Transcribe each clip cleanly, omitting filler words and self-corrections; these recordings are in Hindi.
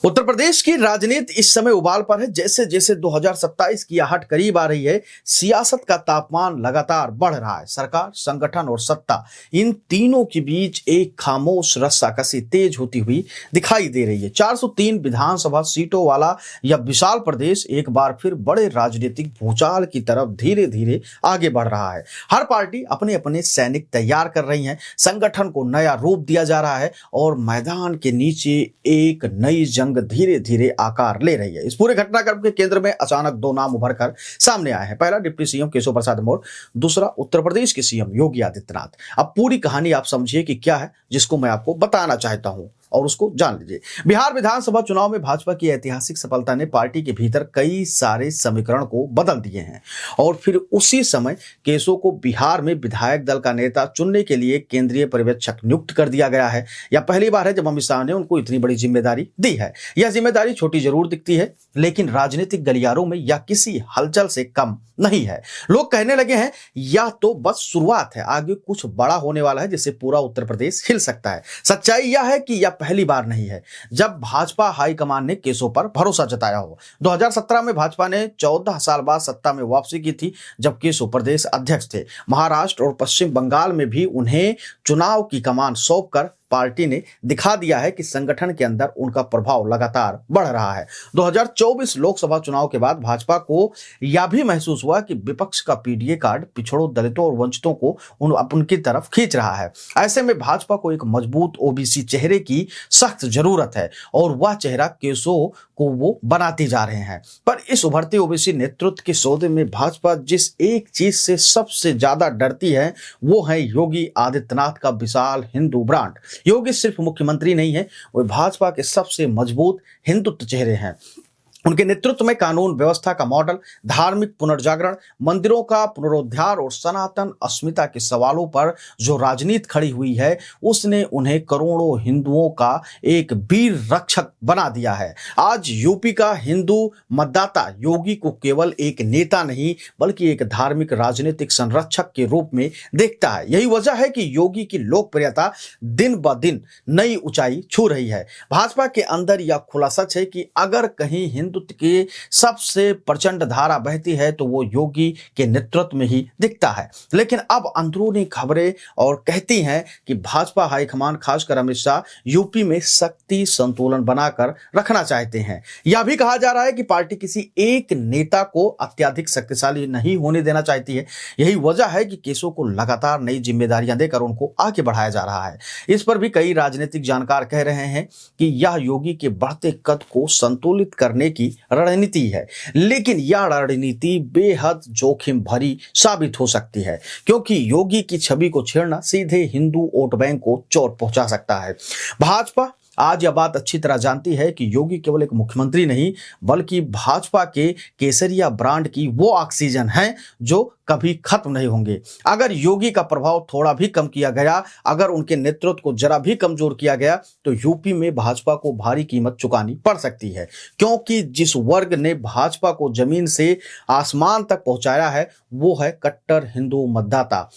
उत्तर प्रदेश की राजनीति इस समय उबाल पर है। जैसे जैसे 2027 की आहट करीब आ रही है, सियासत का तापमान लगातार बढ़ रहा है। सरकार, संगठन और सत्ता, इन तीनों के बीच एक खामोश रस्साकसी तेज होती हुई दिखाई दे रही है। 403 विधानसभा सीटों वाला यह विशाल प्रदेश एक बार फिर बड़े राजनीतिक भूचाल की तरफ धीरे धीरे आगे बढ़ रहा है। हर पार्टी अपने अपने सैनिक तैयार कर रही है, संगठन को नया रूप दिया जा रहा है और मैदान के नीचे एक नई जंग धीरे धीरे आकार ले रही है। इस पूरे घटनाक्रम के केंद्र में अचानक दो नाम उभर कर सामने आए हैं। पहला डिप्टी सीएम केशव प्रसाद मौर्य, दूसरा उत्तर प्रदेश के सीएम योगी आदित्यनाथ। अब पूरी कहानी आप समझिए कि क्या है, जिसको मैं आपको बताना चाहता हूं और उसको जान लीजिए। बिहार विधानसभा चुनाव में भाजपा की ऐतिहासिक सफलता ने पार्टी के भीतर कई सारे समीकरण को बदल दिए हैं और फिर उसी समय केशव को बिहार में विधायक दल का नेता चुनने के लिए केंद्रीय पर्यवेक्षक नियुक्त कर दिया गया है। यह पहली बार है जब अमित शाह ने उनको इतनी बड़ी जिम्मेदारी दी है। यह जिम्मेदारी छोटी जरूर दिखती है, लेकिन राजनीतिक गलियारों में यह किसी हलचल से कम नहीं है। लोग कहने लगे हैं यह तो बस शुरुआत है, आगे कुछ बड़ा होने वाला है जिससे पूरा उत्तर प्रदेश हिल सकता है। सच्चाई यह है कि यह पहली बार नहीं है जब भाजपा हाईकमान ने केशव पर भरोसा जताया हो। 2017 में भाजपा ने 14 साल बाद सत्ता में वापसी की थी, जब केशव प्रदेश अध्यक्ष थे। महाराष्ट्र और पश्चिम बंगाल में भी उन्हें चुनाव की कमान सौंपकर पार्टी ने दिखा दिया है कि संगठन के अंदर उनका प्रभाव लगातार बढ़ रहा है। 2024 लोकसभा चुनाव के बाद भाजपा को यह भी महसूस हुआ कि विपक्ष का पीडीए कार्ड पिछड़ों, दलितों और वंचितों को उनकी तरफ खींच रहा है। ऐसे में भाजपा को एक मजबूत ओबीसी चेहरे की सख्त जरूरत है और वह चेहरा केशव को वो बनाते जा रहे हैं। पर इस उभरते ओबीसी नेतृत्व के सौदे में भाजपा जिस एक चीज से सबसे ज्यादा डरती है वो है योगी आदित्यनाथ का विशाल हिंदू ब्रांड। योगी सिर्फ मुख्यमंत्री नहीं है, वे भाजपा के सबसे मजबूत हिंदुत्व चेहरे हैं। उनके नेतृत्व में कानून व्यवस्था का मॉडल, धार्मिक पुनर्जागरण, मंदिरों का पुनरुद्धार और सनातन अस्मिता के सवालों पर जो राजनीति खड़ी हुई है, उसने उन्हें करोड़ों हिंदुओं का एक वीर रक्षक बना दिया है। आज यूपी का हिंदू मतदाता योगी को केवल एक नेता नहीं बल्कि एक धार्मिक राजनीतिक संरक्षक के रूप में देखता है। यही वजह है कि योगी की लोकप्रियता दिन ब दिन नई ऊंचाई छू रही है। भाजपा के अंदर यह खुला सच है कि अगर कहीं हिंदुत्व की सबसे प्रचंड धारा बहती है तो वो योगी के नेतृत्व में ही दिखता है। लेकिन अब अंदरूनी खबरें और कहती हैं कि भाजपा हाईकमान, खासकर अमित शाह, यूपी में शक्ति संतुलन बनाकर रखना चाहते हैं। यह भी कहा जा रहा है कि पार्टी किसी एक नेता को अत्यधिक शक्तिशाली नहीं होने देना चाहती है। यही वजह है कि केशव को लगातार नई जिम्मेदारियां देकर उनको आगे बढ़ाया जा रहा है। इस पर भी कई राजनीतिक जानकार कह रहे हैं कि यह योगी के बढ़ते कद को संतुलित करने की रणनीति है, लेकिन यह रणनीति बेहद जोखिम भरी साबित हो सकती है, क्योंकि योगी की छवि को छेड़ना सीधे हिंदू वोट बैंक को चोट पहुंचा सकता है। भाजपा आज यह बात अच्छी तरह जानती है कि योगी केवल एक मुख्यमंत्री नहीं बल्कि भाजपा के केसरिया ब्रांड की वो ऑक्सीजन है जो कभी खत्म नहीं होंगे। अगर योगी का प्रभाव थोड़ा भी कम किया गया, अगर उनके नेतृत्व को जरा भी कमजोर किया गया, तो यूपी में भाजपा को भारी कीमत चुकानी पड़ सकती है, क्योंकि जिस वर्ग ने भाजपा को जमीन से आसमान तक पहुंचाया है वो है कट्टर हिंदू मतदाता।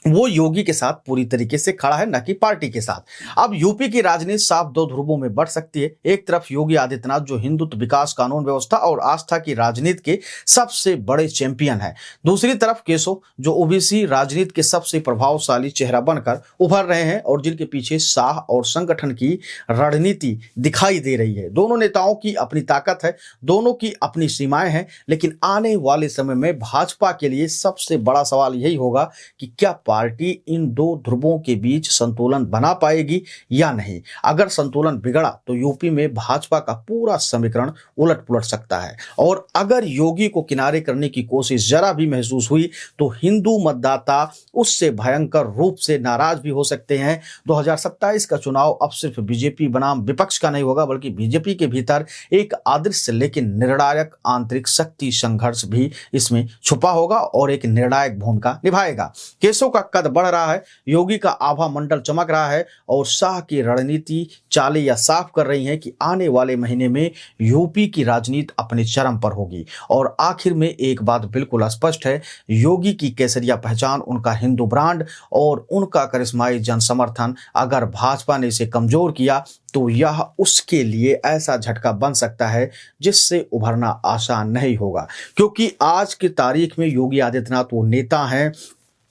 वो योगी के साथ पूरी तरीके से खड़ा है, न कि पार्टी के साथ। अब यूपी की राजनीति साफ दो ध्रुवों में बढ़ सकती है। एक तरफ योगी आदित्यनाथ जो हिंदुत्व, विकास, कानून व्यवस्था और आस्था की राजनीति के सबसे बड़े चैंपियन है। दूसरी तरफ केशव जो ओबीसी राजनीति के सबसे प्रभावशाली चेहरा बनकर उभर रहे हैं और जिनके पीछे शाह और संगठन की रणनीति दिखाई दे रही है। दोनों नेताओं की अपनी ताकत है, दोनों की अपनी सीमाएं हैं, लेकिन आने वाले समय में भाजपा के लिए सबसे बड़ा सवाल यही होगा कि क्या पार्टी इन दो ध्रुवों के बीच संतुलन बना पाएगी या नहीं। अगर संतुलन बिगड़ा तो यूपी में भाजपा का पूरा समीकरण उलट पुलट सकता है, और अगर योगी को किनारे करने की कोशिश जरा भी महसूस हुई तो हिंदू मतदाता उससे भयंकर रूप से नाराज भी हो सकते हैं। 2027 का चुनाव अब सिर्फ बीजेपी बनाम विपक्ष का नहीं होगा, बल्कि बीजेपी के भीतर एक अदृश्य लेकिन निर्णायक आंतरिक शक्ति संघर्ष भी इसमें छुपा होगा और एक निर्णायक भूमिका निभाएगा। केशव का का कद बढ़ रहा है, योगी का आभा मंडल चमक रहा है और शाह की रणनीति चालें यह साफ कर रही हैं कि आने वाले महीने में यूपी की राजनीति अपने चरम पर होगी। और आखिर में एक बात बिल्कुल स्पष्ट है, योगी की केसरिया पहचान, उनका हिंदू ब्रांड और उनका करिश्माई जन समर्थन अगर भाजपा ने इसे कमजोर किया तो यह उसके लिए ऐसा झटका बन सकता है जिससे उभरना आसान नहीं होगा। क्योंकि आज की तारीख में योगी आदित्यनाथ वो नेता हैं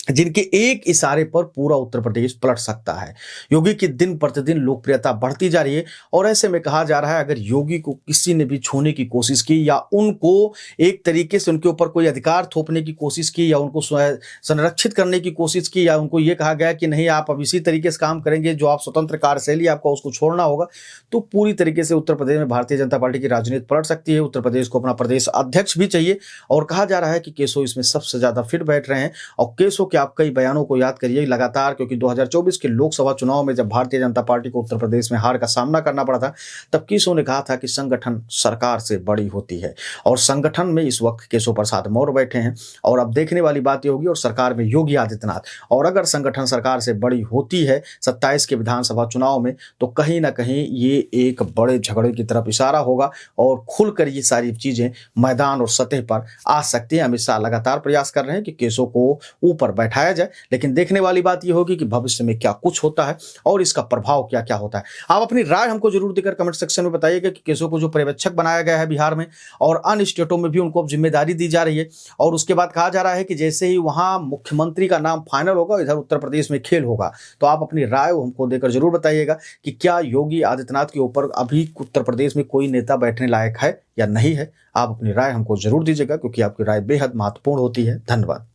जिनके एक इशारे पर पूरा उत्तर प्रदेश पलट सकता है। योगी की दिन प्रतिदिन लोकप्रियता बढ़ती जा रही है और ऐसे में कहा जा रहा है अगर योगी को किसी ने भी छूने की कोशिश की या उनको एक तरीके से उनके ऊपर कोई अधिकार थोपने की कोशिश की या उनको संरक्षित करने की कोशिश की या उनको ये कहा गया कि नहीं आप अब इसी तरीके से काम करेंगे जो आप स्वतंत्र कार्यशैली आपको उसको छोड़ना होगा, तो पूरी तरीके से उत्तर प्रदेश में भारतीय जनता पार्टी की राजनीति पलट सकती है। उत्तर प्रदेश को अपना प्रदेश अध्यक्ष भी चाहिए और कहा जा रहा है कि केशव इसमें सबसे ज्यादा फिट बैठ रहे हैं। और केशव आप कई बयानों को याद करिए लगातार, क्योंकि 2024 के लोकसभा चुनाव में जब भारतीय जनता पार्टी को उत्तर प्रदेश में हार का सामना करना पड़ा था तब केशव ने कहा था कि संगठन सरकार से बड़ी होती है और संगठन में इस वक्त केशव प्रसाद मौर्य बैठे हैं। और अब देखने वाली बात यह होगी और सरकार में योगी आदित्यनाथ, और अगर संगठन सरकार से बड़ी होती है 27 के विधानसभा चुनाव में तो कहीं ना कहीं ये एक बड़े झगड़े की तरफ इशारा होगा और खुलकर ये सारी चीजें मैदान और सतह पर आ सकती हैं। अमित शाह लगातार प्रयास कर रहे हैं कि केशव को ऊपर बैठाया जाए, लेकिन देखने वाली बात यह होगी कि भविष्य में क्या कुछ होता है और इसका प्रभाव क्या क्या होता है। आप अपनी राय हमको जरूर देकर कमेंट सेक्शन में बताइएगा कि केशव को जो पर्यवेक्षक बनाया गया है बिहार में और अन्य स्टेटों में भी उनको अब जिम्मेदारी दी जा रही है और उसके बाद कहा जा रहा है कि जैसे ही वहां मुख्यमंत्री का नाम फाइनल होगा इधर उत्तर प्रदेश में खेल होगा। तो आप अपनी राय हमको देकर जरूर बताइएगा कि क्या योगी आदित्यनाथ के ऊपर अभी उत्तर प्रदेश में कोई नेता बैठने लायक है या नहीं है। आप अपनी राय हमको जरूर दीजिएगा क्योंकि आपकी राय बेहद महत्वपूर्ण होती है। धन्यवाद।